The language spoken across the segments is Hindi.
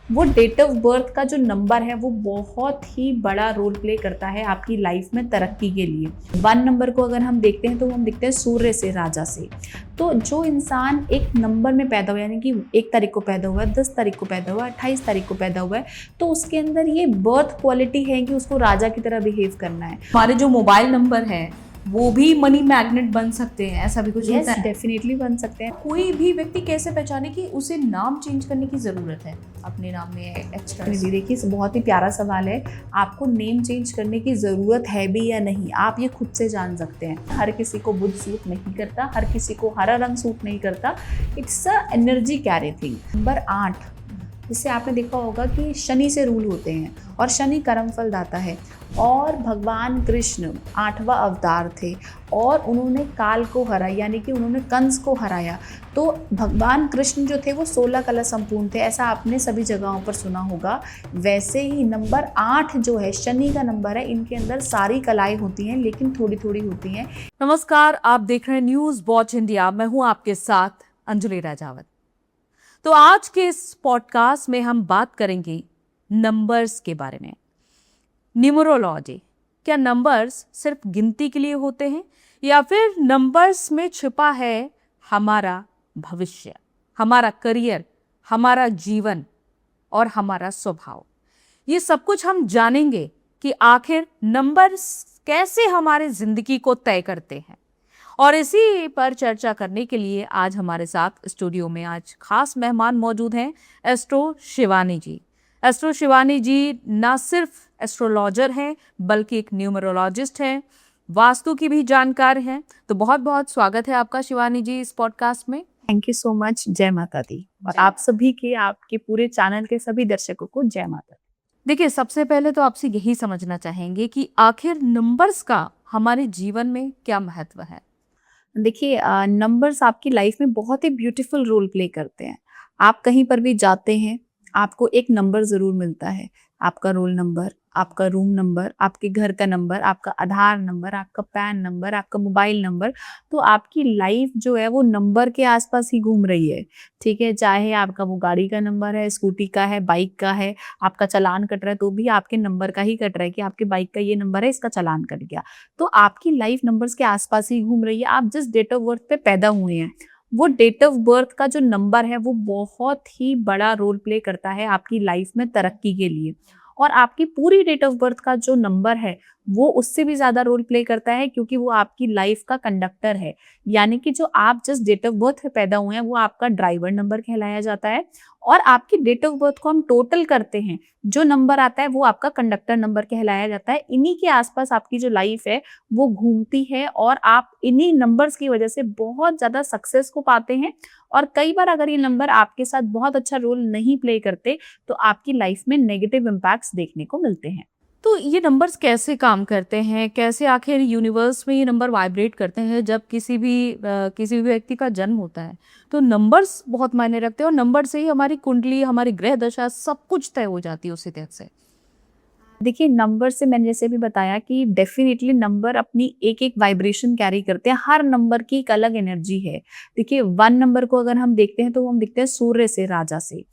वो डेट ऑफ बर्थ का जो नंबर है वो बहुत ही बड़ा रोल प्ले करता है आपकी लाइफ में तरक्की के लिए। 1 नंबर को अगर हम देखते हैं तो हम देखते हैं सूर्य से, राजा से। तो जो इंसान एक नंबर में पैदा हुआ, यानी कि 1 तारीख को पैदा हुआ है, 10 तारीख को पैदा हुआ है, 28 तारीख को पैदा हुआ है, तो उसके अंदर ये बर्थ क्वालिटी है कि उसको राजा की तरह बिहेव करना है। हमारे जो मोबाइल नंबर है वो भी मनी मैग्नेट बन सकते हैं, ऐसा भी कुछ होता है? डेफिनेटली बन सकते हैं। कोई भी व्यक्ति कैसे पहचाने कि उसे नाम चेंज करने की ज़रूरत है अपने नाम में एक्स्ट्रा? जी देखिए, बहुत ही प्यारा सवाल है। आपको नेम चेंज करने की ज़रूरत है भी या नहीं, आप ये खुद से जान सकते हैं। हर किसी को बुध सूट नहीं करता, हर किसी को हरा रंग सूट नहीं करता। It's a energy carry thing. Number 8, जिससे आपने देखा होगा कि शनि से रूल होते हैं और शनि कर्म फल दाता है। और भगवान कृष्ण 8वां अवतार थे और उन्होंने काल को हराया, यानी कि उन्होंने कंस को हराया। तो भगवान कृष्ण जो थे वो 16 कला संपूर्ण थे, ऐसा आपने सभी जगहों पर सुना होगा। वैसे ही नंबर 8 जो है शनि का नंबर है, इनके अंदर सारी कलाएं होती हैं लेकिन थोड़ी थोड़ी होती हैं। नमस्कार, आप देख रहे हैं न्यूज़ वॉच इंडिया। मैं हूं आपके साथ अंजलि राजावत। तो आज के इस पॉडकास्ट में हम बात करेंगे नंबर्स के बारे में। न्यूमरोलॉजी, क्या नंबर्स सिर्फ गिनती के लिए होते हैं या फिर नंबर्स में छिपा है हमारा भविष्य, हमारा करियर, हमारा जीवन और हमारा स्वभाव? ये सब कुछ हम जानेंगे कि आखिर नंबर्स कैसे हमारे जिंदगी को तय करते हैं। और इसी पर चर्चा करने के लिए आज हमारे साथ स्टूडियो में आज खास मेहमान मौजूद हैं, एस्ट्रो शिवानी जी। एस्ट्रो शिवानी जी ना सिर्फ एस्ट्रोलॉजर हैं बल्कि एक न्यूमरोलॉजिस्ट हैं, वास्तु की भी जानकार हैं। तो बहुत बहुत स्वागत है आपका शिवानी जी इस पॉडकास्ट में। Thank you so much. जय माता दी। और आप सभी के, आपके पूरे चैनल के सभी दर्शकों को जय माता दी। देखिए, सबसे पहले तो आपसे यही समझना चाहेंगे कि आखिर नंबर्स का हमारे जीवन में क्या महत्व है? देखिए, नंबर्स आपकी लाइफ में बहुत ही ब्यूटीफुल रोल प्ले करते हैं। आप कहीं पर भी जाते हैं, आपको एक नंबर ज़रूर मिलता है। आपका रोल नंबर, आपका रूम नंबर, आपके घर का नंबर, आपका आधार नंबर, आपका पैन नंबर, आपका मोबाइल नंबर। तो आपकी लाइफ जो है वो नंबर के आसपास ही घूम रही है, ठीक है? चाहे आपका वो गाड़ी का नंबर है, स्कूटी का है, बाइक का है, आपका चालान कट रहा है तो भी आपके नंबर का ही कट रहा है कि आपके बाइक का ये नंबर है, इसका चालान कट गया। तो आपकी लाइफ नंबर्स के आसपास ही घूम रही है। आप जिस डेट ऑफ बर्थ पे पैदा हुए हैं, वो डेट ऑफ बर्थ का जो नंबर है वो बहुत ही बड़ा रोल प्ले करता है आपकी लाइफ में तरक्की के लिए। और आपकी पूरी डेट ऑफ बर्थ का जो नंबर है वो उससे भी ज्यादा रोल प्ले करता है, क्योंकि वो आपकी लाइफ का कंडक्टर है। यानी कि जो आप जिस डेट ऑफ बर्थ पे पैदा हुए हैं वो आपका ड्राइवर नंबर कहलाया जाता है। और आपकी डेट ऑफ बर्थ को हम टोटल करते हैं, जो नंबर आता है वो आपका कंडक्टर नंबर कहलाया जाता है। इन्हीं के आसपास आपकी जो लाइफ है वो घूमती है और आप इन्हीं नंबर्स की वजह से बहुत ज्यादा सक्सेस को पाते हैं। और कई बार अगर ये नंबर आपके साथ बहुत अच्छा रोल नहीं प्ले करते तो आपकी लाइफ में नेगेटिव इम्पैक्ट्स देखने को मिलते हैं। तो ये नंबर्स कैसे काम करते हैं, कैसे आखिर यूनिवर्स में ये नंबर वाइब्रेट करते हैं? जब किसी भी व्यक्ति का जन्म होता है तो नंबर्स बहुत मायने रखते हैं और नंबर से ही हमारी कुंडली, हमारी ग्रह दशा सब कुछ तय हो जाती है उसी तरह से। देखिए, नंबर से मैंने जैसे भी बताया कि डेफिनेटली नंबर अपनी एक एक वाइब्रेशन कैरी करते हैं। हर नंबर की एक अलग एनर्जी है। देखिए, 1 नंबर को अगर हम देखते हैं तो हम देखते हैं सूर्य से, राजा से।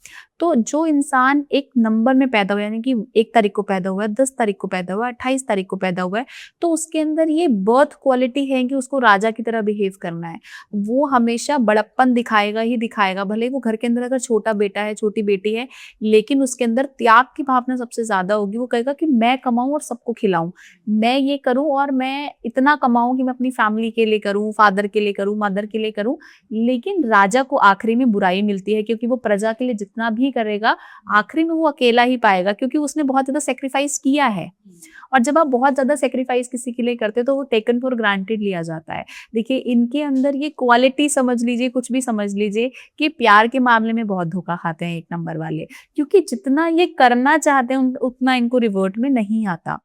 तो जो इंसान एक नंबर में पैदा हुआ, यानी कि 1 तारीख को पैदा हुआ है, 10 तारीख को पैदा हुआ है, 28 तारीख को पैदा हुआ है, तो उसके अंदर ये बर्थ क्वालिटी है कि उसको राजा की तरह बिहेव करना है। वो हमेशा बड़प्पन दिखाएगा ही दिखाएगा, भले वो घर के अंदर अगर छोटा बेटा है, छोटी बेटी है, लेकिन उसके अंदर त्याग की भावना सबसे ज्यादा होगी। वो कहेगा कि मैं कमाऊं और सबको खिलाऊं, मैं ये करूं और मैं इतना कमाऊं कि मैं अपनी फैमिली के लिए करूं, फादर के लिए करूं, मदर के लिए करूं। लेकिन राजा को आखिरी में बुराई मिलती है, क्योंकि वो प्रजा के लिए जितना भी करेगा आखिरी में वो अकेला ही पाएगा, क्योंकि उसने बहुत ज्यादा सेक्रीफाइस किया है। और जब आप बहुत ज्यादा सेक्रीफाइस किसी के लिए करते हो तो वो टेकन फॉर ग्रांटेड लिया जाता है। देखिए, इनके अंदर ये क्वालिटी समझ लीजिए, कुछ भी समझ लीजिए, कि प्यार के मामले में बहुत धोखा खाते हैं 1 नंबर वाले, क्योंकि जितना ये करना चाहते हैं उतना इनको रिवर्ट में नहीं आता।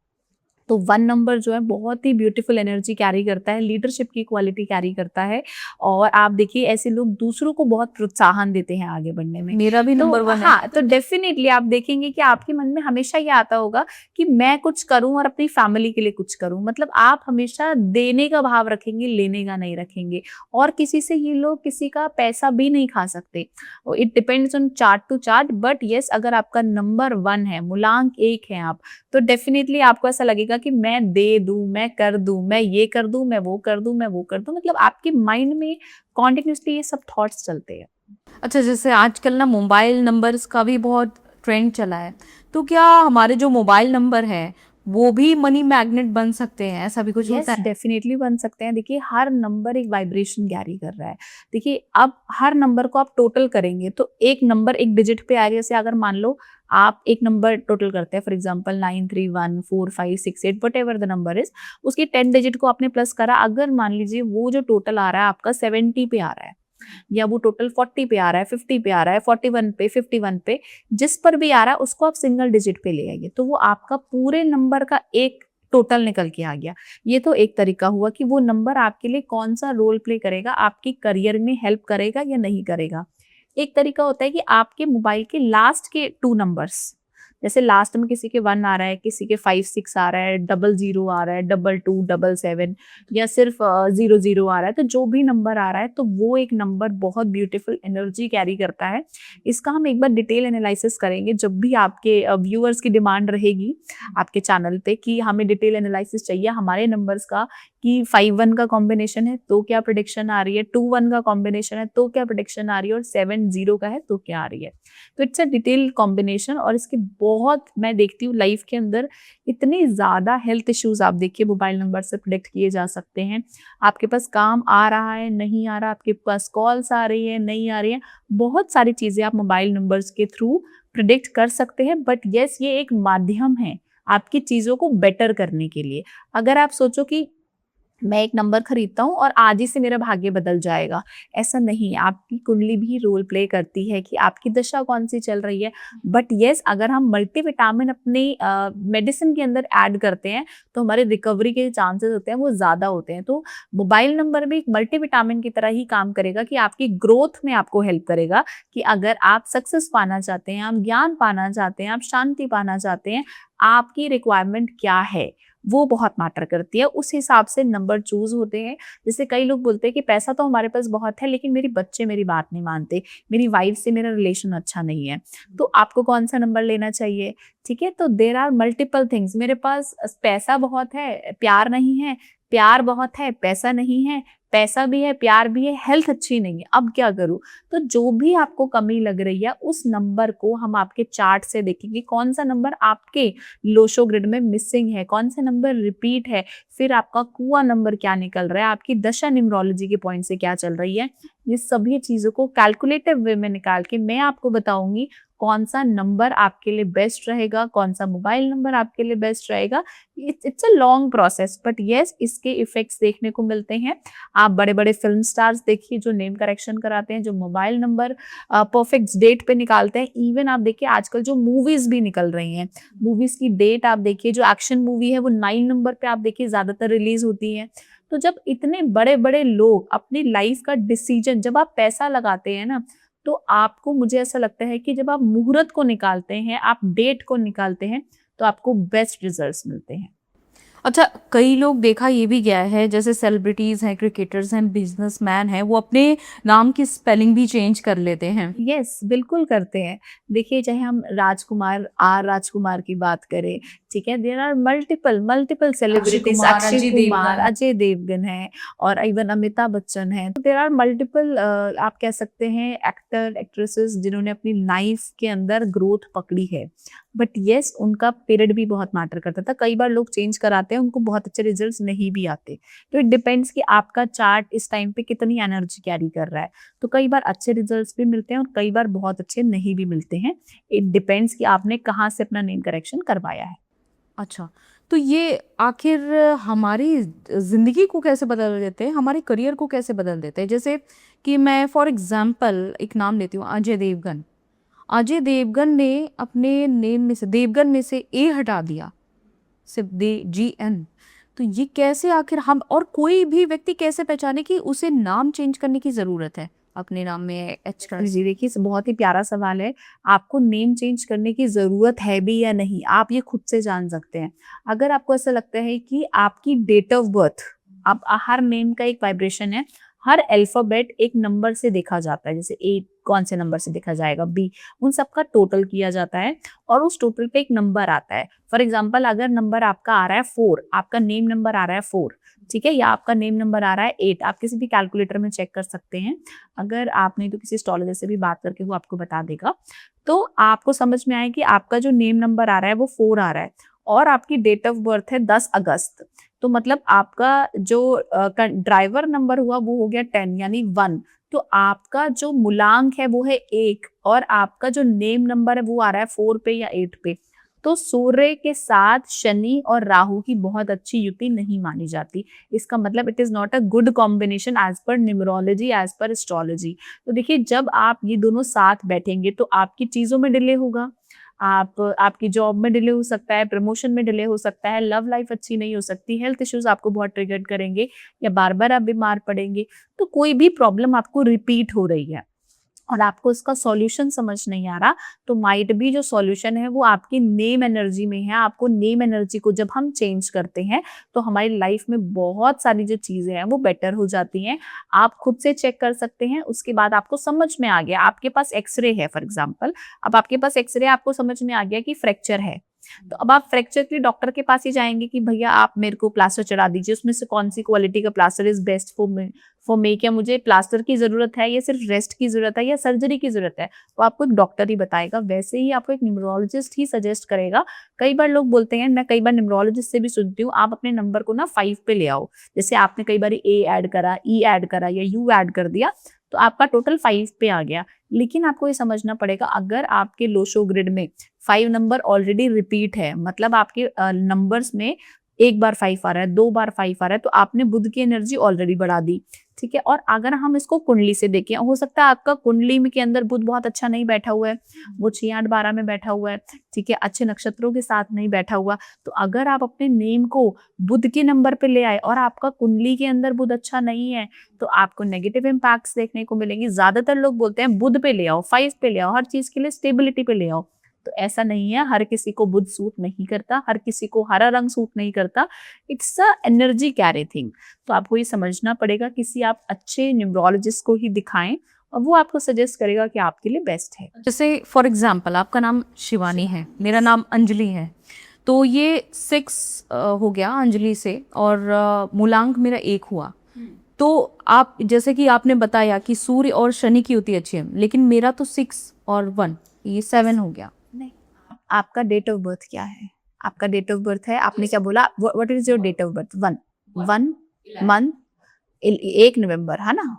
तो 1 नंबर जो है बहुत ही ब्यूटीफुल एनर्जी कैरी करता है, लीडरशिप की क्वालिटी कैरी करता है और आप देखिए ऐसे लोग दूसरों को बहुत प्रोत्साहन देते हैं आगे बढ़ने में। मेरा भी तो नंबर 1 है। हाँ, तो डेफिनिटली आप देखेंगे कि आपके मन में हमेशा ये आता होगा कि मैं कुछ करूँ और अपनी फैमिली के लिए कुछ करूँ। मतलब आप हमेशा देने का भाव रखेंगे, लेने का नहीं रखेंगे और किसी से ये लोग किसी का पैसा भी नहीं खा सकते। It depends on chart to chart but yes अगर आपका नंबर 1 है, मूलांक 1 है आप, तो डेफिनेटली आपको ऐसा लगेगा कि मैं दे दूं, मैं कर दूं, मैं ये कर दूं, मैं वो कर दूं, मैं वो कर दूं। मतलब आपके माइंड में कॉन्टिन्यूसली ये सब थॉट्स चलते हैं। अच्छा, जैसे आजकल ना मोबाइल नंबर्स का भी बहुत ट्रेंड चला है, तो क्या हमारे जो मोबाइल नंबर है वो भी मनी मैग्नेट बन सकते हैं? ऐसा भी कुछ होता यस है? डेफिनेटली बन सकते हैं। देखिए हर नंबर एक वाइब्रेशन कैरी कर रहा है। देखिए अब हर नंबर को आप टोटल करेंगे तो एक नंबर एक डिजिट पे आएगा। जैसे अगर मान लो आप एक नंबर टोटल करते हैं for example 931456 what ever the number is, उसकी 10 डिजिट को आपने प्लस करा, अगर मान लीजिए वो जो टोटल आ रहा है आपका 70 पे आ रहा है या वो टोटल 40 पे आ रहा है, 50 पे आ रहा है, 41 पे, 51 पे, जिस पर भी आ रहा है उसको आप सिंगल डिजिट पे ले आइए तो वो आपका पूरे नंबर का एक टोटल निकल के आ गया। ये तो एक तरीका हुआ कि वो नंबर आपके लिए कौन सा रोल प्ले करेगा, आपकी करियर में हेल्प करेगा या नहीं करेगा। एक तरीका होता है कि आपके मोबाइल के लास्ट के 2 नंबर्स, जैसे लास्ट में किसी के 1 आ रहा है, किसी के 5 6 आ रहा है, 00 आ रहा है, 22 77 या सिर्फ 00 आ रहा है, तो जो भी नंबर आ रहा है तो वो एक नंबर बहुत ब्यूटीफुल एनर्जी कैरी करता है। इसका हम एक बार डिटेल एनालिसिस करेंगे जब भी आपके व्यूअर्स की डिमांड रहेगी आपके चैनल पे कि हमें डिटेल एनालिसिस चाहिए हमारे नंबर्स का, कि 5-1 का कॉम्बिनेशन है तो क्या प्रेडिक्शन आ रही है, 2-1 का कॉम्बिनेशन है तो क्या प्रेडिक्शन आ रही है और 7-0 का है तो क्या आ रही है। तो इट्स अ डिटेल कॉम्बिनेशन और इसके बहुत मैं देखती हूँ लाइफ के अंदर इतने ज़्यादा हेल्थ इश्यूज आप देखिए मोबाइल नंबर से प्रेडिक्ट किए जा सकते हैं। आपके पास काम आ रहा है, नहीं आ रहा, आपके पास कॉल्स आ रही है, नहीं आ रही है, बहुत सारी चीज़ें आप मोबाइल नंबर्स के थ्रू प्रिडिक्ट कर सकते हैं। बट येस ये एक माध्यम है आपकी चीज़ों को बेटर करने के लिए। अगर आप सोचो कि मैं एक नंबर खरीदता हूँ और आज ही से मेरा भाग्य बदल जाएगा, ऐसा नहीं है। आपकी कुंडली भी रोल प्ले करती है कि आपकी दशा कौन सी चल रही है। बट येस अगर हम मल्टीविटामिन अपने मेडिसिन के अंदर ऐड करते हैं तो हमारे रिकवरी के चांसेस होते हैं वो ज़्यादा होते हैं। तो मोबाइल नंबर भी एक मल्टीविटामिन की तरह ही काम करेगा कि आपकी ग्रोथ में आपको हेल्प करेगा कि अगर आप सक्सेस पाना चाहते हैं, आप ज्ञान पाना चाहते हैं, आप शांति पाना चाहते हैं, आपकी रिक्वायरमेंट क्या है वो बहुत मैटर करती है। उस हिसाब से नंबर चूज होते हैं। जैसे कई लोग बोलते हैं कि पैसा तो हमारे पास बहुत है लेकिन मेरे बच्चे मेरी बात नहीं मानते, मेरी वाइफ से मेरा रिलेशन अच्छा नहीं है, तो आपको कौन सा नंबर लेना चाहिए? ठीक है, तो देर आर मल्टीपल थिंग्स। मेरे पास पैसा बहुत है, प्यार नहीं है, प्यार बहुत है, पैसा नहीं है, पैसा भी है, प्यार भी है, हेल्थ अच्छी नहीं है, अब क्या करूं? तो जो भी आपको कमी लग रही है उस नंबर को हम आपके चार्ट से देखेंगे कौन सा नंबर आपके लोशो ग्रिड में मिसिंग है, कौन सा नंबर रिपीट है, फिर आपका कुआ नंबर क्या निकल रहा है, आपकी दशा न्यूमरोलॉजी के पॉइंट से क्या चल रही है। ये सभी चीजों को कैलकुलेटिव वे में निकाल के मैं आपको बताऊंगी कौन सा नंबर आपके लिए बेस्ट रहेगा, कौन सा मोबाइल नंबर आपके लिए बेस्ट रहेगा। It's a long process but yes इसके इफेक्ट्स देखने को मिलते हैं। आप बड़े बड़े फिल्म स्टार्स देखिए जो नेम करेक्शन कराते हैं, जो मोबाइल नंबर परफेक्ट डेट पे निकालते हैं। इवन आप देखिए आजकल जो मूवीज भी निकल रही हैं, मूवीज की डेट आप देखिए, जो एक्शन मूवी है वो 9 नंबर पे आप देखिए ज्यादातर रिलीज होती है। तो जब इतने बड़े बड़े लोग अपनी लाइफ का डिसीजन, जब आप पैसा लगाते हैं ना, तो आपको, मुझे ऐसा लगता है कि जब आप मुहूर्त को निकालते हैं, आप डेट को निकालते हैं, तो आपको बेस्ट रिजल्ट्स मिलते हैं। अच्छा, कई लोग देखा ये भी गया है, जैसे सेलिब्रिटीज हैं, क्रिकेटर्स हैं, बिजनेसमैन हैं, वो अपने नाम की स्पेलिंग भी चेंज कर लेते हैं। यस बिल्कुल करते हैं। देखिए चाहे हम राजकुमार आर राजकुमार की बात करें, ठीक है, there are multiple multiple celebrities, Kumar, Akshay Ajay Kumar, Devgan. Ajay Devgan है और इवन अमिताभ बच्चन है। तो देयर आर मल्टीपल आप कह सकते हैं एक्टर एक्ट्रेसेस जिन्होंने अपनी लाइफ के अंदर ग्रोथ पकड़ी है। बट येस उनका पीरियड भी बहुत मैटर करता था। कई बार लोग चेंज कराते हैं, उनको बहुत अच्छे रिजल्ट्स नहीं भी आते। तो इट डिपेंड्स कि आपका चार्ट इस टाइम पे कितनी एनर्जी कैरी कर रहा है। तो कई बार अच्छे रिजल्ट्स भी मिलते हैं और कई बार बहुत अच्छे नहीं भी मिलते हैं। इट डिपेंड्स कि आपने कहाँ से अपना नेम करेक्शन करवाया है। अच्छा, तो ये आखिर हमारी ज़िंदगी को कैसे बदल देते हैं, हमारे करियर को कैसे बदल देते हैं? जैसे कि मैं फॉर एग्जांपल एक नाम लेती हूँ, अजय देवगन। अजय देवगन ने अपने नेम में से, देवगन में से ए हटा दिया, SiddhiGN। तो ये कैसे आखिर हम, और कोई भी व्यक्ति कैसे पहचाने कि उसे नाम चेंज करने की जरूरत है अपने नाम में एच कर? जी देखिए, बहुत ही प्यारा सवाल है। आपको नेम चेंज करने की ज़रूरत है भी या नहीं, आप ये खुद से जान सकते हैं। अगर आपको ऐसा लगता है कि आपकी डेट ऑफ बर्थ, आप हर नेम का एक वाइब्रेशन है, हर अल्फ़ाबेट एक नंबर से देखा जाता है, जैसे ए कौन से नंबर से देखा जाएगा, बी, उन सबका टोटल किया जाता है और उस टोटल पे एक नंबर आता है। फॉर एग्ज़ाम्पल, अगर नंबर आपका आ रहा है 4, आपका नेम नंबर आ रहा है 4, ठीक है, या आपका नेम नंबर आ रहा है 8, आप किसी भी कैलकुलेटर में चेक कर सकते हैं। अगर आप नहीं तो किसी एस्ट्रोलॉजर से भी बात करके वो आपको बता देगा। तो आपको समझ में आए कि आपका जो नेम नंबर आ रहा है वो 4 आ रहा है और आपकी डेट ऑफ बर्थ है 10 अगस्त, तो मतलब आपका जो ड्राइवर नंबर हुआ वो हो गया 10 यानी 1। तो आपका जो मूलांक है वो है 1 और आपका जो नेम नंबर है वो आ रहा है 4 पे या 8 पे। तो सूर्य के साथ शनि और राहु की बहुत अच्छी युति नहीं मानी जाती। इसका मतलब it is not a good combination as per numerology, as per astrology. तो देखिए, जब आप ये दोनों साथ बैठेंगे तो आपकी चीजों में डिले होगा, आपकी जॉब में डिले हो सकता है, प्रमोशन में डिले हो सकता है, लव लाइफ अच्छी नहीं हो सकती, हेल्थ इश्यूज आपको बहुत ट्रिगर करेंगे या बार बार आप बीमार पड़ेंगे। तो कोई भी प्रॉब्लम आपको रिपीट हो रही है और आपको इसका सॉल्यूशन समझ नहीं आ रहा, तो माइट बी जो सॉल्यूशन है वो आपकी नेम एनर्जी में है। आपको नेम एनर्जी को जब हम चेंज करते हैं तो हमारी लाइफ में बहुत सारी जो चीजें हैं वो बेटर हो जाती हैं। आप खुद से चेक कर सकते हैं, उसके बाद आपको समझ में आ गया, आपके पास एक्सरे है फॉर एग्जाम्पल, अब आपके पास एक्सरे, आपको समझ में आ गया कि फ्रैक्चर है, तो अब आप फ्रैक्चर के डॉक्टर के पास ही जाएंगे कि भैया आप मेरे को प्लास्टर चढ़ा दीजिए, उसमें से कौन सी क्वालिटी का plaster is best for me, क्या मुझे प्लास्टर की जरूरत है या सिर्फ रेस्ट की जरूरत है या सर्जरी की जरूरत है, तो आपको एक डॉक्टर ही बताएगा। वैसे ही आपको एक न्यूमरोलॉजिस्ट ही सजेस्ट करेगा। कई बार लोग बोलते हैं, मैं कई बार न्यूमरोलॉजिस्ट से भी सुनती हूँ, आप अपने नंबर को ना 5 पे ले आओ। जैसे आपने कई बार ए ऐड करा, ई ऐड करा या यू ऐड कर दिया तो आपका टोटल 5 पे आ गया। लेकिन आपको ये समझना पड़ेगा, अगर आपके लोशो ग्रिड में 5 नंबर ऑलरेडी रिपीट है, मतलब आपके नंबर्स में एक बार 5 आ रहा है, 2 बार 5 आ रहा है, तो आपने बुध की एनर्जी ऑलरेडी बढ़ा दी, ठीक है। और अगर हम इसको कुंडली से देखें, हो सकता है आपका कुंडली में के अंदर बुध बहुत अच्छा नहीं बैठा हुआ है, वो 6, 8, 12 में बैठा हुआ है, ठीक है, अच्छे नक्षत्रों के साथ नहीं बैठा हुआ। तो अगर आप अपने नेम को बुध के नंबर पे ले आए और आपका कुंडली के अंदर बुध अच्छा नहीं है, तो आपको नेगेटिव इम्पैक्ट्स देखने को मिलेंगे। ज्यादातर लोग बोलते हैं बुध पे ले आओ, 5 पे ले आओ, हर चीज के लिए स्टेबिलिटी पे ले आओ, तो ऐसा नहीं है। हर किसी को बुध सूट नहीं करता, हर किसी को हरा रंग सूट नहीं करता। It's a energy carry thing. तो आपको ये समझना पड़ेगा, किसी आप अच्छे न्यूमरोलॉजिस्ट को ही दिखाएं और वो आपको सजेस्ट करेगा कि आपके लिए बेस्ट है। जैसे फॉर एग्जाम्पल आपका नाम शिवानी है, मेरा नाम अंजलि है, तो ये 6 हो गया अंजलि से और मूलांक मेरा 1 हुआ। तो आप जैसे कि आपने बताया कि सूर्य और शनि की युति अच्छी है, लेकिन मेरा तो 6 और 1 ये 7 हो गया। नहीं, आपका डेट ऑफ बर्थ क्या है? आपका डेट ऑफ बर्थ है, आपने क्या बोला, what is your date of birth? 1 month 1 नवंबर, है ना,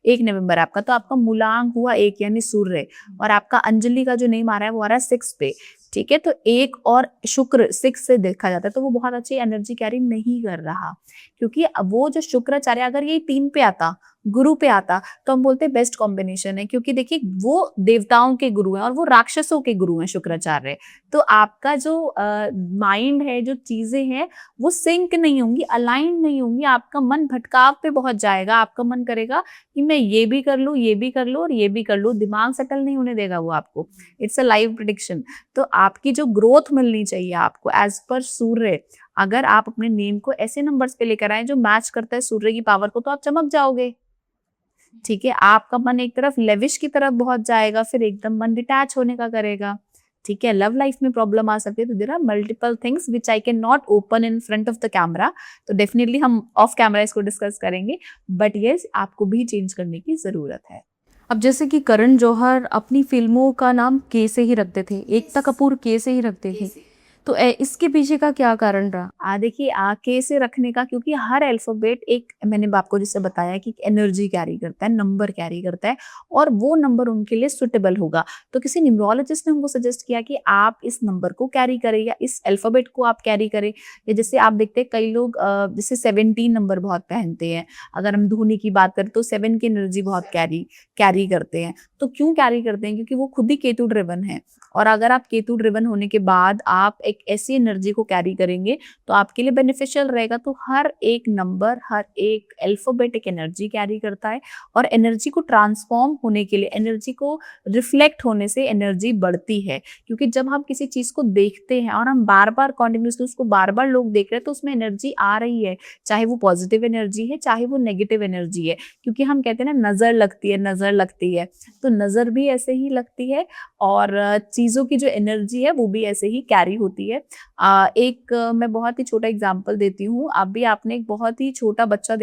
1 नवंबर आपका, तो आपका मूलांक हुआ 1 यानी सूर्य, और आपका अंजलि का जो नेम आ रहा है वो आ रहा है 6 पे, ठीक है। तो 1 और शुक्र 6 से देखा जाता है, तो वो बहुत अच्छी एनर्जी कैरी नहीं कर रहा, क्योंकि वो जो शुक्राचार्य, अगर ये 3 पे आता, गुरु पे आता, तो हम बोलते हैं बेस्ट कॉम्बिनेशन है, क्योंकि देखिए वो देवताओं के गुरु हैं और वो राक्षसों के गुरु हैं शुक्राचार्य। तो आपका जो माइंड है, जो चीजें हैं वो सिंक नहीं होंगी, अलाइन नहीं होंगी, आपका मन भटकाव पे पहुंच जाएगा। आपका मन करेगा कि मैं ये भी कर लूं, ये भी कर लूं और ये भी कर लूं, दिमाग सेटल नहीं होने देगा वो आपको। It's a live prediction. तो आपकी जो ग्रोथ मिलनी चाहिए आपको एज पर सूर्य, अगर आप अपने नेम को ऐसे नंबर्स पे लेकर आए जो मैच करता है सूर्य की पावर को, तो आप चमक जाओगे, ठीक है। आपका मन एक तरफ लेविश की तरफ बहुत जाएगा, फिर एकदम मन डिटैच होने का करेगा, ठीक है। लव लाइफ में प्रॉब्लम आ सकती है। तो there are multiple things which I can not open in front of the camera, तो डेफिनेटली हम ऑफ कैमरा इसको डिस्कस करेंगे, बट यस, आपको भी चेंज करने की जरूरत है। अब जैसे कि करण जौहर अपनी फिल्मों का नाम के से ही रखते थे, एकता कपूर के से ही रखते थे, तो इसके पीछे का क्या कारण रहा? देखिए, के से रखने का, क्योंकि हर अल्फाबेट एक, मैंने आपको जिससे बताया कि एनर्जी कैरी करता है, नंबर कैरी करता है, और वो नंबर उनके लिए सुटेबल होगा। तो किसी न्यूमरोलॉजिस्ट ने हमको सजेस्ट किया कि आप इस नंबर को कैरी करें या इस अल्फाबेट को आप कैरी करें। या जैसे आप देखते हैं कई लोग जैसे 17 नंबर बहुत पहनते हैं, अगर हम धोनी की बात करें तो 7 की एनर्जी बहुत कैरी करते हैं। तो क्यों कैरी करते हैं? क्योंकि वो खुद ही केतु ड्रिवन है। और अगर आप केतु ड्रिवन होने के बाद आप एक ऐसी एनर्जी को कैरी करेंगे तो आपके लिए बेनिफिशियल रहेगा। तो हर एक नंबर, हर एक अल्फाबेट एक एनर्जी कैरी करता है, और एनर्जी को ट्रांसफॉर्म होने के लिए, एनर्जी को रिफ्लेक्ट होने से एनर्जी बढ़ती है। क्योंकि जब हम किसी चीज को देखते हैं और हम बार बार कॉन्टिन्यूसली उसको बार बार लोग देख रहे हैं, तो उसमें एनर्जी आ रही है, चाहे वो पॉजिटिव एनर्जी है, चाहे वो नेगेटिव एनर्जी है। क्योंकि हम कहते हैं ना, नजर लगती है, नजर लगती है, तो नजर भी ऐसे ही लगती है, और चीजों की जो एनर्जी है वो भी ऐसे ही कैरी होती है। मैं बहुत ही छोटा एग्जांपल देती हूँ। अभी आपने एक बहुत ही छोटा बच्चा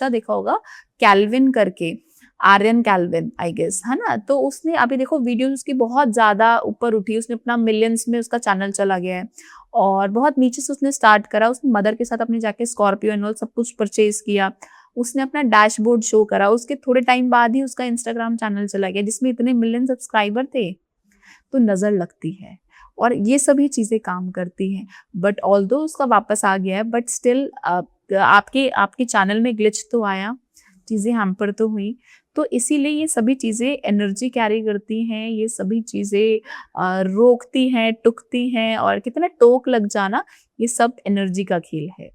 देखा होगा, कैल्विन करके, आर्यन कैल्विन आई गेस, है ना? तो उसने अभी देखो वीडियोस उसकी बहुत ज्यादा ऊपर उठी, उसने अपना मिलियंस में उसका चैनल चला गया है, और बहुत नीचे से उसने स्टार्ट करा। उसने मदर के साथ अपने जाके स्कॉर्पियो एंड ऑल सब कुछ परचेज किया, उसने अपना डैशबोर्ड शो करा, उसके थोड़े टाइम बाद ही उसका इंस्टाग्राम चैनल चला गया जिसमें इतने मिलियन सब्सक्राइबर थे। तो नजर लगती है, और ये सभी चीजें काम करती हैं। बट ऑल्दो उसका वापस आ गया है, बट स्टिल आपके आपके चैनल में ग्लिच तो आया, चीजें हैम्पर तो हुई। तो इसीलिए ये सभी चीजें एनर्जी कैरी करती हैं, ये सभी चीजें रोकती हैं, टुकती हैं, और कितना टोक लग जाना, ये सब एनर्जी का खेल है।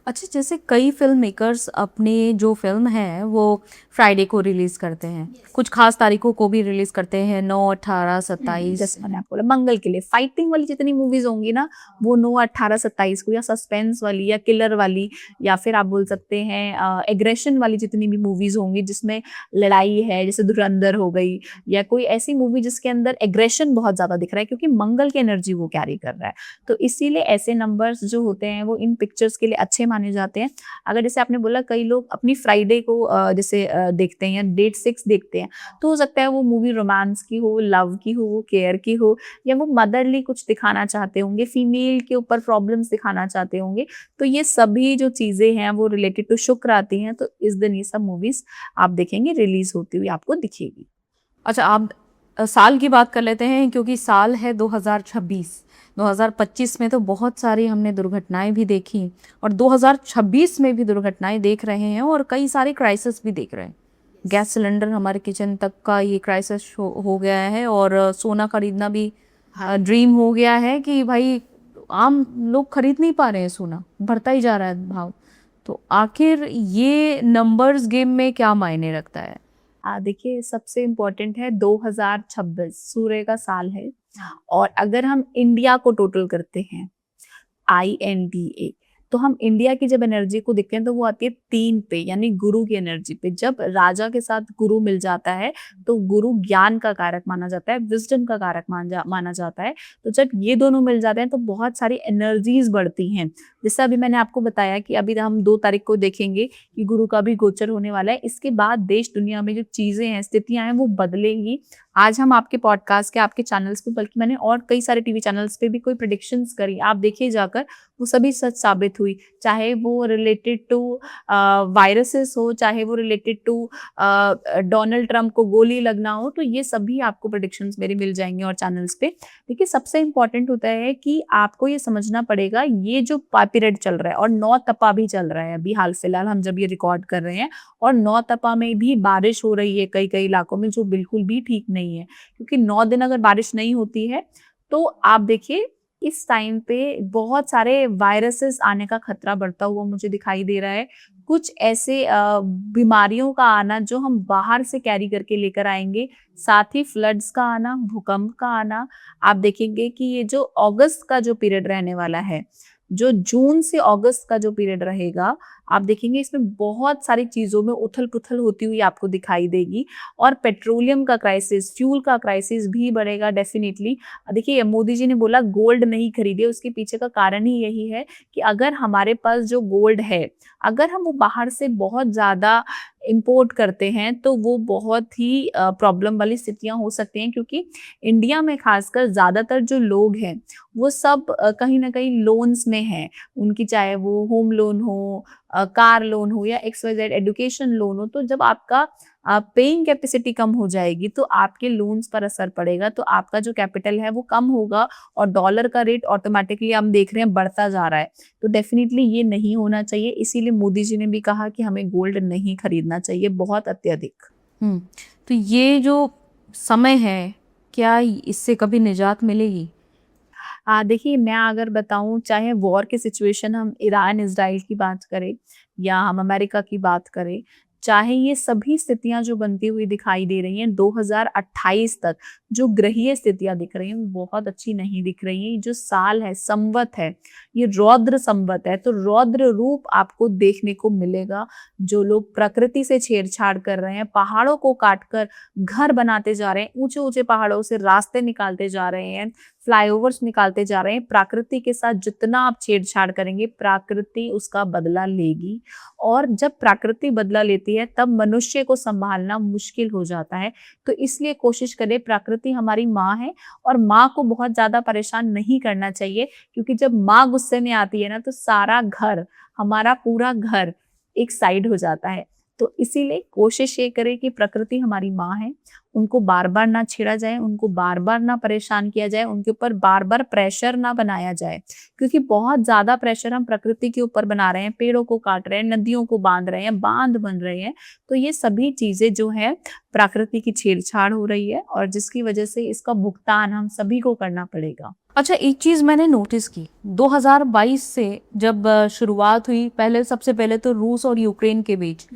अच्छा, जैसे कई फिल्म मेकर्स अपने जो फिल्म है वो फ्राइडे को रिलीज करते हैं, कुछ खास तारीखों को भी रिलीज करते हैं, 9, 18, 27। जैसे मैंने आपको बोला, मंगल के लिए फाइटिंग वाली जितनी मूवीज होंगी ना, वो 9, 18, 27 को, या सस्पेंस वाली, या किलर वाली, या फिर आप बोल सकते हैं एग्रेशन वाली जितनी भी मूवीज होंगी जिसमें लड़ाई है, जैसे धुरंधर हो गई, या कोई ऐसी मूवी जिसके अंदर एग्रेशन बहुत ज्यादा दिख रहा है, क्योंकि मंगल की एनर्जी वो कैरी कर रहा है। तो इसीलिए ऐसे नंबर्स जो होते हैं वो इन पिक्चर्स के लिए अच्छे माने जाते हैं। अगर जैसे आपने बोला, कई लोग अपनी फ्राइडे को जैसे देखते हैं, या डेट 6 देखते हैं, तो हो सकता है वो मूवी रोमांस की हो, लव की हो, केयर की हो, या वो मदरली कुछ दिखाना चाहते होंगे, फीमेल के ऊपर प्रॉब्लम्स दिखाना चाहते होंगे। तो ये सभी जो चीजें हैं वो रिलेटेड टू शुक्र आती हैं। तो इस दिन ये सब मूवीज आप देखेंगे रिलीज होती हुई आपको दिखेगी। अच्छा, आप साल की बात कर लेते हैं, क्योंकि साल है 2026। 2025 में तो बहुत सारी हमने दुर्घटनाएं भी देखी, और 2026 में भी दुर्घटनाएं देख रहे हैं, और कई सारे क्राइसिस भी देख रहे हैं। गैस सिलेंडर हमारे किचन तक का ये क्राइसिस हो गया है, और सोना खरीदना भी ड्रीम हो गया है कि भाई आम लोग खरीद नहीं पा रहे हैं, सोना बढ़ता ही जा रहा है भाव। तो आखिर ये नंबर्स गेम में क्या मायने रखता है? देखिए, सबसे इम्पोर्टेंट है 2026 सूर्य का साल है, और अगर हम इंडिया को टोटल करते हैं, INDA, तो हम इंडिया की जब एनर्जी को देखते हैं तो वो आती है 3 पे, यानी गुरु की एनर्जी पे। जब राजा के साथ गुरु मिल जाता है तो गुरु ज्ञान का कारक माना जाता है, विजडम का कारक माना जाता है। तो जब ये दोनों मिल जाते हैं तो बहुत सारी एनर्जीज बढ़ती हैं। जैसे अभी मैंने आपको बताया कि अभी हम 2 तारीख को देखेंगे कि गुरु का भी गोचर होने वाला है। इसके बाद देश दुनिया में जो चीजें हैं, स्थितियां हैं, वो बदलेंगी। आज हम आपके पॉडकास्ट के, आपके चैनल्स पे, बल्कि मैंने और कई सारे टीवी चैनल्स पे भी कोई प्रेडिक्शंस करी, आप देखिए जाकर, वो सभी सच साबित हुई। चाहे वो रिलेटेड टू वायरसेस हो, चाहे वो रिलेटेड टू डोनाल्ड ट्रंप को गोली लगना हो, तो ये सभी आपको प्रेडिक्शंस मेरी मिल जाएंगे और चैनल्स पे। देखिए, सबसे इंपॉर्टेंट होता है कि आपको ये समझना पड़ेगा, ये जो पीरियड चल रहा है, और 9 तपा भी चल रहा है अभी हाल फिलहाल हम जब ये रिकॉर्ड कर रहे हैं, और 9 तपा में भी बारिश हो रही है कई कई इलाकों में, जो बिल्कुल भी ठीक नहीं है। क्योंकि 9 दिन अगर बारिश नहीं होती है तो आप देखिए इस टाइम पे बहुत सारे वायरसेस आने का खतरा बढ़ता हुआ मुझे दिखाई दे रहा है। कुछ ऐसे बीमारियों का आना जो हम बाहर से कैरी करके लेकर आएंगे, साथ ही फ्लड्स का आना, भूकंप का आना। आप देखेंगे कि ये जो अगस्त का जो पीरियड रहने वाला है, जो जून से अगस्त का जो पीरियड रहेगा, आप देखेंगे इसमें बहुत सारी चीजों में उथल पुथल होती हुई आपको दिखाई देगी, और पेट्रोलियम का क्राइसिस, फ्यूल का क्राइसिस भी बढ़ेगा डेफिनेटली। देखिए, मोदी जी ने बोला गोल्ड नहीं खरीदे, उसके पीछे का कारण ही यही है कि अगर हमारे पास जो गोल्ड है, अगर हम वो बाहर से बहुत ज्यादा इंपोर्ट करते हैं तो वो बहुत ही प्रॉब्लम वाली स्थितियां हो सकती हैं। क्योंकि इंडिया में खासकर ज्यादातर जो लोग हैं वो सब कहीं ना कहीं लोन्स में हैं, उनकी चाहे वो होम लोन हो, कार लोन हो, या XYZ एजुकेशन लोन हो। तो जब आपका पेइंग कैपेसिटी कम हो जाएगी तो आपके लोन्स पर असर पड़ेगा, तो आपका जो कैपिटल है वो कम होगा, और डॉलर का रेट ऑटोमेटिकली हम देख रहे हैं बढ़ता जा रहा है। तो डेफिनेटली ये नहीं होना चाहिए। इसीलिए मोदी जी ने भी कहा कि हमें गोल्ड नहीं खरीदना चाहिए बहुत अत्यधिक। तो ये जो समय है, क्या इससे कभी निजात मिलेगी? देखिए, मैं अगर बताऊँ, चाहे वॉर की सिचुएशन हम ईरान इज़राइल की बात करें या हम अमेरिका की बात करें, चाहे ये सभी स्थितियाँ जो बनती हुई दिखाई दे रही हैं 2028 तक, जो ग्रहीय स्थितियाँ दिख रही हैं, वो बहुत अच्छी नहीं दिख रही हैं। ये जो साल है, संवत है, ये रौद्र संवत है, तो रौद्र रूप आपको देखने को मिलेगा। जो लोग प्रकृति से छेड़छाड़ कर रहे हैं, पहाड़ों को काटकर घर बनाते जा रहे हैं, ऊँचे-ऊँचे पहाड़ों से रास्ते निकालते जा रहे हैं, फ्लाईओवर्स निकालते जा रहे हैं, प्रकृति के साथ जितना आप छेड़छाड़ करेंगे, प्रकृति उसका बदला लेगी। और जब प्रकृति बदला लेती है, तब मनुष्य को संभालना मुश्किल हो जाता है। तो इसलिए कोशिश करें, प्रकृति हमारी माँ है और माँ को बहुत ज़्यादा परेशान नहीं करना चाहिए, क्योंकि जब माँ गुस्से में आती है ना, तो सारा घर, हमारा पूरा घर एक साइड हो जाता है। तो इसीलिए कोशिश ये करें कि प्रकृति हमारी माँ है, उनको बार-बार ना छेड़ा जाए, उनको बार-बार ना परेशान किया जाए, उनके ऊपर बार-बार प्रेशर ना बनाया जाए। क्योंकि बहुत ज़्यादा प्रेशर हम प्रकृति के ऊपर बना रहे हैं, पेड़ों को काट रहे हैं, नदियों को बाँध रहे हैं, बाँध बन रहे हैं। तो ये सभी चीज़ें जो हैं, प्रकृति की छेड़छाड़ हो रही है और जिसकी वजह से इसका भुगतान हम सभी को करना पड़ेगा। अच्छा, एक चीज़ मैंने नोटिस की, 2022 से जब शुरुआत हुई, पहले सबसे पहले तो रूस और यूक्रेन के बीच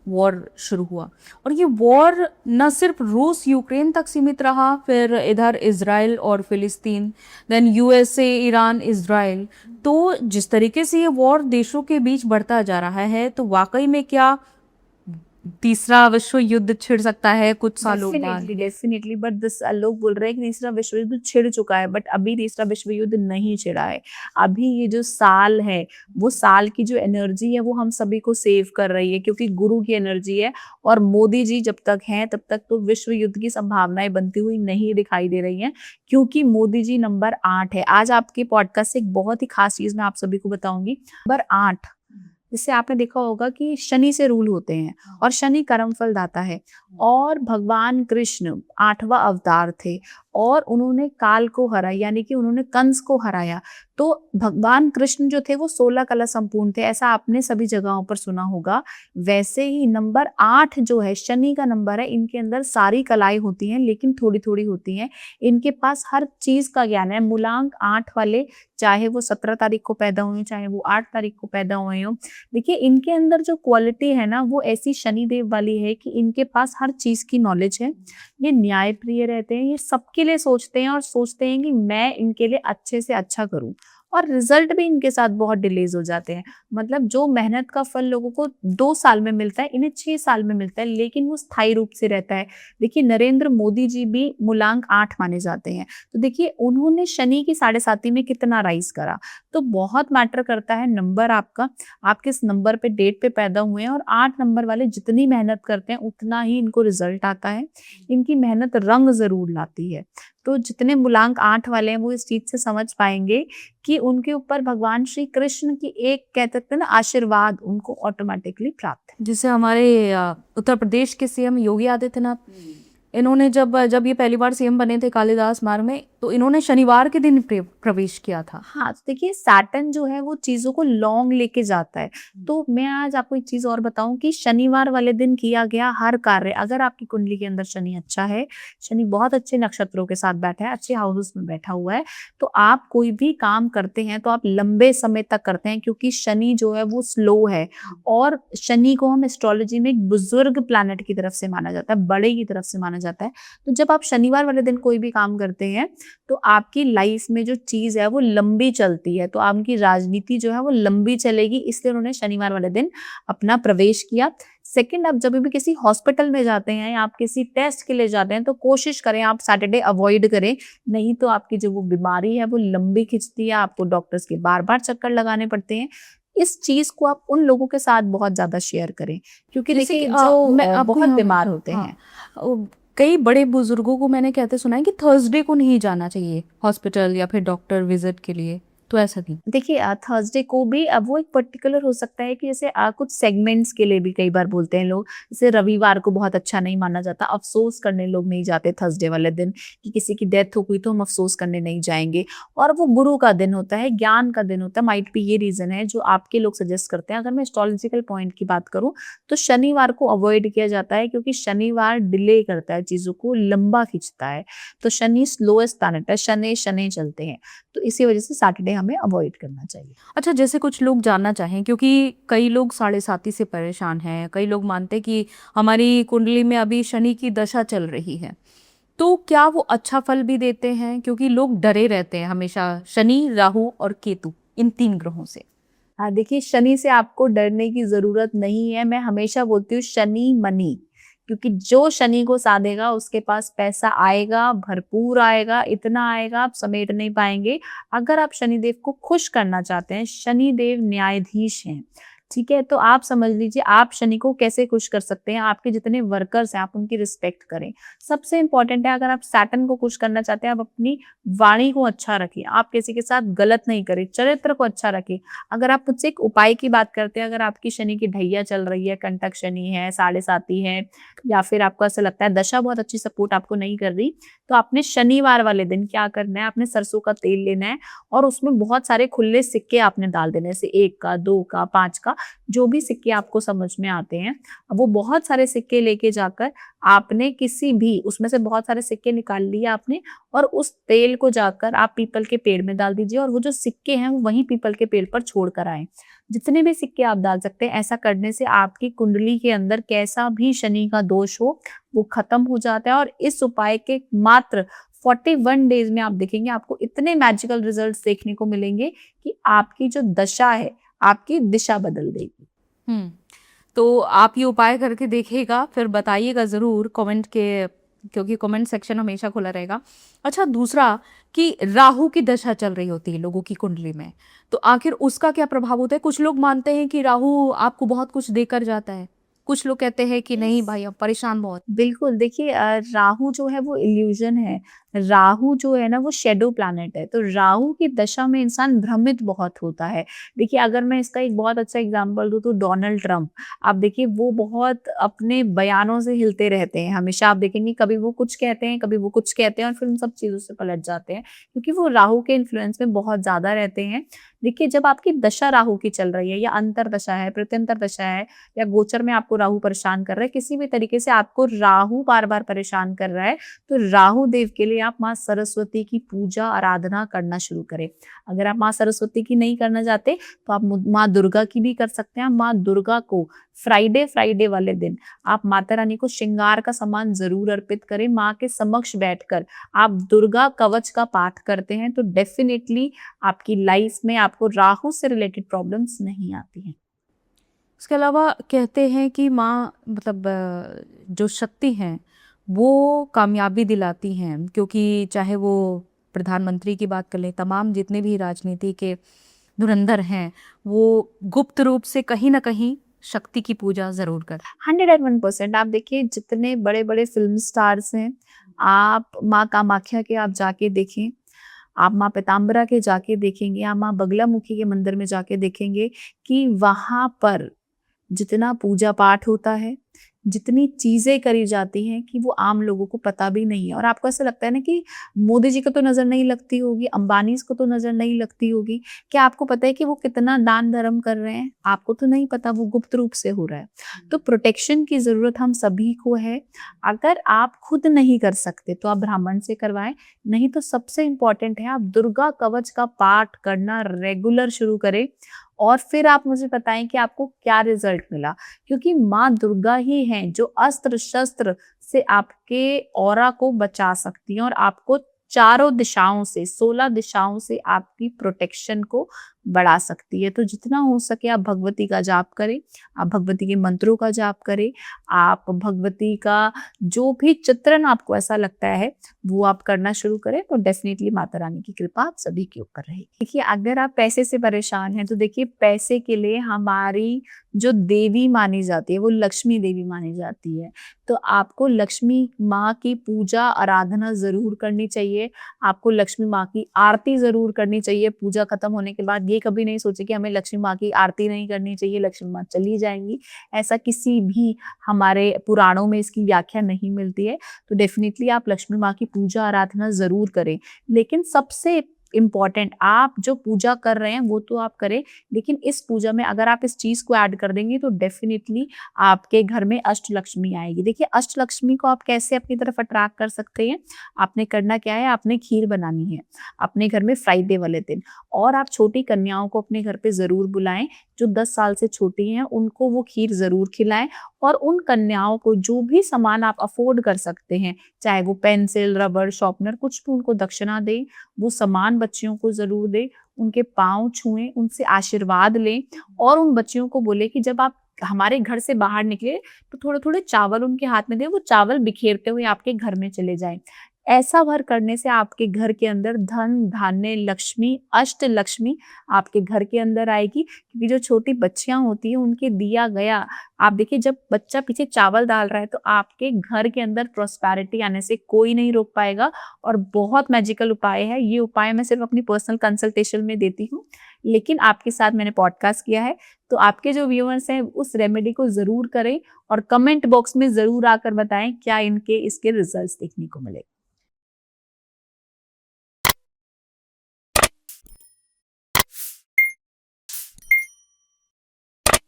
वॉर शुरू हुआ, और ये वॉर न सिर्फ रूस यूक्रेन तक सीमित रहा, फिर इधर इजराइल और फिलिस्तीन, देन यूएसए, ईरान, इजराइल। तो जिस तरीके से ये वॉर देशों के बीच बढ़ता जा रहा है, तो वाकई में क्या तीसरा विश्व युद्ध छिड़ सकता है कुछ सालों बाद? डेफिनेटली, बट दिस लोग बोल रहे हैं कि तीसरा विश्व युद्ध छिड़ चुका है, बट अभी तीसरा विश्व युद्ध नहीं छिड़ा है। अभी ये जो साल है, वो साल की जो एनर्जी है, वो हम सभी को सेव कर रही है, क्योंकि गुरु की एनर्जी है। और मोदी जी जब तक हैं, तब तक तो विश्व युद्ध की संभावनाएं बनती हुई नहीं दिखाई दे रही हैं, क्योंकि मोदी जी नंबर 8 है। आज आपके पॉडकास्ट से एक बहुत ही खास चीज मैं आप सभी को बताऊंगी। नंबर 8, जिससे आपने देखा होगा कि शनि से रूल होते हैं और शनि कर्म फल दाता है। और भगवान कृष्ण 8वां अवतार थे और उन्होंने काल को हराया, यानी कि उन्होंने कंस को हराया। तो भगवान कृष्ण जो थे वो 16 कला संपूर्ण थे, ऐसा आपने सभी जगहों पर सुना होगा। वैसे ही नंबर 8 जो है, शनि का नंबर है, इनके अंदर सारी कलाएं होती हैं, लेकिन थोड़ी थोड़ी होती हैं। इनके पास हर चीज का ज्ञान है। मूलांक 8 वाले, चाहे वो 17 तारीख को पैदा हुए, चाहे वो 8 तारीख को पैदा हुए हो, देखिए इनके अंदर जो क्वालिटी है ना, वो ऐसी शनिदेव वाली है कि इनके पास हर चीज की नॉलेज है। ये न्यायप्रिय रहते हैं, ये सबके लिए सोचते हैं और सोचते हैं कि मैं इनके लिए अच्छे से अच्छा करूं, और रिजल्ट भी इनके साथ बहुत डिलेज हो जाते हैं। मतलब जो मेहनत का फल लोगों को 2 साल में मिलता है, इन्हें 6 साल में मिलता है, लेकिन वो स्थायी रूप से रहता है। देखिए नरेंद्र मोदी जी भी मूलांक 8 माने जाते हैं, तो देखिए उन्होंने शनि की 7.5 में कितना राइज करा। तो बहुत मैटर करता है नंबर आपका, आप किस नंबर पे, डेट पे पैदा हुए हैं। और 8 नंबर वाले जितनी मेहनत करते हैं, उतना ही इनको रिजल्ट आता है। इनकी मेहनत रंग जरूर लाती है। तो जितने मूलांक 8 वाले हैं, वो इस चीज से समझ पाएंगे कि उनके ऊपर भगवान श्री कृष्ण की एक, कह सकते हैं ना, आशीर्वाद उनको ऑटोमेटिकली प्राप्त है। जिसे हमारे उत्तर प्रदेश के सीएम योगी आदित्यनाथ, इन्होंने जब ये पहली बार सीएम बने थे कालिदास मार्ग में, तो इन्होंने शनिवार के दिन प्रवेश किया था। हाँ, तो देखिए सैटर्न जो है वो चीजों को लॉन्ग लेके जाता है। तो मैं आज आपको एक चीज और बताऊं कि शनिवार वाले दिन किया गया हर कार्य, अगर आपकी कुंडली के अंदर शनि अच्छा है, शनि बहुत अच्छे नक्षत्रों के साथ बैठा है, अच्छे हाउसेस में बैठा हुआ है, तो आप कोई भी काम करते हैं तो आप लंबे समय तक करते हैं, क्योंकि शनि जो है वो स्लो है। और शनि को हम एस्ट्रोलॉजी में एक बुजुर्ग प्लैनेट की तरफ से माना जाता है, बड़े की तरफ से माना जाता है। तो जब आप शनिवार वाले दिन कोई भी काम करते हैं, तो आपकी लाइफ में जो चीज है वो लंबी चलती है, तो आपकी राजनीति जो है वो लंबी चलेगी। इसलिए उन्होंने शनिवार वाले दिन अपना प्रवेश किया। सेकंड, आप जब भी किसी हॉस्पिटल में जाते हैं या आप किसी टेस्ट के लिए जाते हैं, तो कोशिश करें आप सैटरडे अवॉइड करें, नहीं तो आपकी जो वो बीमारी है वो लंबी खिंचती है, आपको डॉक्टर्स के बार बार चक्कर लगाने पड़ते हैं। इस चीज को आप उन लोगों के साथ बहुत ज्यादा शेयर करें, क्योंकि देखिए जो बहुत बीमार होते हैं, कई बड़े बुजुर्गों को मैंने कहते सुना है कि थर्सडे को नहीं जाना चाहिए हॉस्पिटल या फिर डॉक्टर विजिट के लिए। तो ऐसा नहीं। देखिए थर्सडे को भी अब वो एक पर्टिकुलर हो सकता है कि जैसे कुछ सेगमेंट्स के लिए भी कई बार बोलते हैं लोग, जैसे रविवार को बहुत अच्छा नहीं माना जाता, अफसोस करने लोग नहीं जाते थर्सडे वाले दिन कि किसी की डेथ हो गई तो हम अफसोस करने नहीं जाएंगे। और वो गुरु का दिन होता है, ज्ञान का दिन होता है, माइट भी ये रीजन है जो आपके लोग सजेस्ट करते हैं। अगर मैं एस्ट्रोलॉजिकल पॉइंट की बात करूं तो शनिवार को अवॉइड किया जाता है क्योंकि शनिवार डिले करता है, चीजों को लंबा खींचता है। तो शनि स्लोएस्ट प्लैनेट है, शनि शनि चलते हैं, तो इसी वजह से सैटरडे हमें अवॉइड करना चाहिए। अच्छा, जैसे कुछ लोग जानना चाहें, क्योंकि कई लोग साढ़े साती से परेशान हैं, कई लोग मानते हैं कि हमारी कुंडली में अभी शनि की दशा चल रही है, तो क्या वो अच्छा फल भी देते हैं? क्योंकि लोग डरे रहते हैं हमेशा शनि, राहु और केतु, इन 3 ग्रहों से। हाँ, देखिए शनि से आपको डरने की जरूरत नहीं है। मैं हमेशा बोलती हूँ शनि मनी, क्योंकि जो शनि को साधेगा उसके पास पैसा आएगा, भरपूर आएगा, इतना आएगा आप समेट नहीं पाएंगे। अगर आप शनिदेव को खुश करना चाहते हैं, शनिदेव न्यायाधीश हैं, ठीक है, तो आप समझ लीजिए आप शनि को कैसे खुश कर सकते हैं। आपके जितने वर्कर्स हैं आप उनकी रिस्पेक्ट करें। सबसे इंपॉर्टेंट है, अगर आप सैटर्न को खुश करना चाहते हैं, आप अपनी वाणी को अच्छा रखिए, आप किसी के साथ गलत नहीं करें, चरित्र को अच्छा रखिए। अगर आप मुझसे एक उपाय की बात करते हैं, अगर आपकी शनि की ढैया चल रही है, कंटक शनि है, साढ़े साती है, या फिर आपको ऐसा लगता है दशा बहुत अच्छी सपोर्ट आपको नहीं कर रही, तो आपने शनिवार वाले दिन क्या करना है, आपने सरसों का तेल लेना है और उसमें बहुत सारे खुले सिक्के आपने डाल देने, जैसे 1 का, 2 का, 5 का, जो भी सिक्के आपको समझ में आते हैं। अब वो बहुत सारे सिक्के लेके जाकर आपने किसी भी उसमें से बहुत सारे सिक्के निकाल लिए आपने, और उस तेल को जाकर आप पीपल के पेड़ में डाल दीजिए और वो जो सिक्के हैं वो वहीं पीपल के पेड़ पर छोड़ कर आए। जितने भी सिक्के आप डाल सकते हैं, ऐसा करने से आपकी कुंडली के अंदर कैसा भी शनि का दोष हो वो खत्म हो जाता है। और इस उपाय के मात्र 41 डेज में आप देखेंगे आपको इतने मैजिकल रिजल्ट्स देखने को मिलेंगे कि आपकी जो दशा है आपकी दिशा बदल देगी। तो आप ये उपाय करके देखिएगा, फिर बताइएगा ज़रूर कमेंट के, क्योंकि कमेंट सेक्शन हमेशा खुला रहेगा। अच्छा, दूसरा कि राहु की दशा चल रही होती है लोगों की कुंडली में, तो आखिर उसका क्या प्रभाव होता है? कुछ लोग मानते हैं कि राहु आपको बहुत कुछ देकर जाता है, कुछ लोग कहते हैं कि नहीं भाई, अब परेशान बहुत। बिल्कुल, देखिए राहु जो है वो इल्यूजन है। राहु जो है ना वो शैडो प्लैनेट है, तो राहु की दशा में इंसान भ्रमित बहुत होता है। देखिए अगर मैं इसका एक बहुत अच्छा एग्जांपल दूं तो डोनाल्ड ट्रंप, आप देखिए वो बहुत अपने बयानों से हिलते रहते हैं। हमेशा आप देखेंगे कभी वो कुछ कहते हैं, कभी वो कुछ कहते हैं और फिर उन सब चीजों से पलट जाते हैं, क्योंकि वो राहु के इन्फ्लुएंस में बहुत ज्यादा रहते हैं। देखिए जब आपकी दशा राहु की चल रही है, या अंतर दशा है, प्रत्यंतर दशा है, या गोचर में आपको राहु परेशान कर रहा है, किसी भी तरीके से आपको राहु बार बार परेशान कर रहा है, तो राहु देव के लिए आप माँ सरस्वती की पूजा आराधना करना शुरू करें। अगर आप माँ सरस्वती की नहीं करना चाहते तो आप माँ दुर्गा की भी कर सकते हैं। माँ दुर्गा को फ्राइडे वाले दिन आप माता रानी को श्रृंगार का सामान जरूर अर्पित करें। माँ के समक्ष बैठकर आप दुर्गा कवच का पाठ करते हैं तो डेफिनेटली आपकी लाइफ में आपको राहु से रिलेटेड प्रॉब्लम्स नहीं आती हैं। इसके अलावा कहते हैं कि माँ मतलब जो शक्ति हैं वो कामयाबी दिलाती हैं, क्योंकि चाहे वो प्रधानमंत्री की बात कर लें, तमाम जितने भी राजनीति के धुरंधर हैं, वो गुप्त रूप से कहीं ना कहीं शक्ति की पूजा जरूर करते 101%। आप देखिए जितने बड़े बड़े फिल्म स्टार्स हैं, आप माँ कामाख्या के आप जाके देखें, आप माँ पीताम्बरा के जाके देखेंगे, आप माँ बगलामुखी के मंदिर में जाके देखेंगे कि वहां पर जितना पूजा पाठ होता है, जितनी चीजें करी जाती हैं कि वो आम लोगों को पता भी नहीं है। और आपको ऐसा लगता है ना कि मोदी जी को तो नजर नहीं लगती होगी, अंबानी को तो नजर नहीं लगती होगी, क्या आपको पता है कि वो कितना दान धर्म कर रहे हैं? आपको तो नहीं पता, वो गुप्त रूप से हो रहा है। तो प्रोटेक्शन की जरूरत हम सभी को है। अगर आप खुद नहीं कर सकते तो आप ब्राह्मण से करवाएं, नहीं तो सबसे इंपॉर्टेंट है आप दुर्गा कवच का पाठ करना रेगुलर शुरू करें और फिर आप मुझे बताएं कि आपको क्या रिजल्ट मिला। क्योंकि माँ दुर्गा ही हैं जो अस्त्र शस्त्र से आपके ऑरा को बचा सकती हैं और आपको चारों दिशाओं से, 16 दिशाओं से आपकी प्रोटेक्शन को बढ़ा सकती है। तो जितना हो सके आप भगवती का जाप करें, आप भगवती के मंत्रों का जाप करें, आप भगवती का जो भी चित्रण आपको ऐसा लगता है वो आप करना शुरू करें, तो डेफिनेटली माता रानी की कृपा आप सभी के ऊपर रहेगी। देखिए अगर आप पैसे से परेशान हैं तो देखिए पैसे के लिए हमारी जो देवी मानी जाती है वो लक्ष्मी देवी मानी जाती है। तो आपको लक्ष्मी माँ की पूजा आराधना ज़रूर करनी चाहिए। आपको लक्ष्मी माँ की आरती ज़रूर करनी चाहिए पूजा खत्म होने के बाद। ये कभी नहीं सोचे कि हमें लक्ष्मी माँ की आरती नहीं करनी चाहिए, लक्ष्मी माँ चली जाएँगी। ऐसा किसी भी हमारे पुराणों में इसकी व्याख्या नहीं मिलती है। तो डेफ़िनिटली आप लक्ष्मी माँ की पूजा आराधना ज़रूर करें। लेकिन सबसे इम्पोर्टेंट, आप जो पूजा कर रहे हैं वो तो आप करें, लेकिन इस पूजा में अगर आप इस चीज़ को ऐड कर देंगे तो डेफ़िनिटली आपके घर में अष्टलक्ष्मी आएगी। देखिए, अष्टलक्ष्मी को आप कैसे अपनी तरफ अट्रैक्ट कर सकते हैं? आपने करना क्या है, आपने खीर बनानी है अपने घर में फ्राइडे वाले दिन, और आप छोटी कन्याओं को अपने घर पे ज़रूर बुलाएँ, जो 10 साल से छोटी हैं उनको वो खीर ज़रूर खिलाएँ, और उन कन्याओं को जो भी सामान आप अफ़ोर्ड कर सकते हैं, चाहे वो पेंसिल, रबर, शार्पनर, कुछ भी उनको दक्षिणा दें, वो सामान बच्चियों को ज़रूर दें, उनके पाँव छुएँ, उनसे आशीर्वाद लें, और उन बच्चियों को बोलें कि जब आप हमारे घर से बाहर निकले तो थोड़े-थोड़े चावल उनके हाथ में दें, वो चावल बिखेरते हुए आपके घर में चले जाएँ। ऐसा भर करने से आपके घर के अंदर धन, धान्य, लक्ष्मी, अष्टलक्ष्मी आपके घर के अंदर आएगी, क्योंकि जो छोटी बच्चियाँ होती हैं उनके दिया गया, आप देखिए जब बच्चा पीछे चावल डाल रहा है तो आपके घर के अंदर प्रॉस्पेरिटी आने से कोई नहीं रोक पाएगा, और बहुत मैजिकल उपाय है। ये उपाय मैं सिर्फ अपनी पर्सनल कंसल्टेशन में देती हूँ, लेकिन आपके साथ मैंने पॉडकास्ट किया है, तो आपके जो व्यूअर्स हैं उस रेमेडी को ज़रूर करें, और कमेंट बॉक्स में ज़रूर आकर बताएँ क्या इनके इसके रिजल्ट्स देखने को मिले।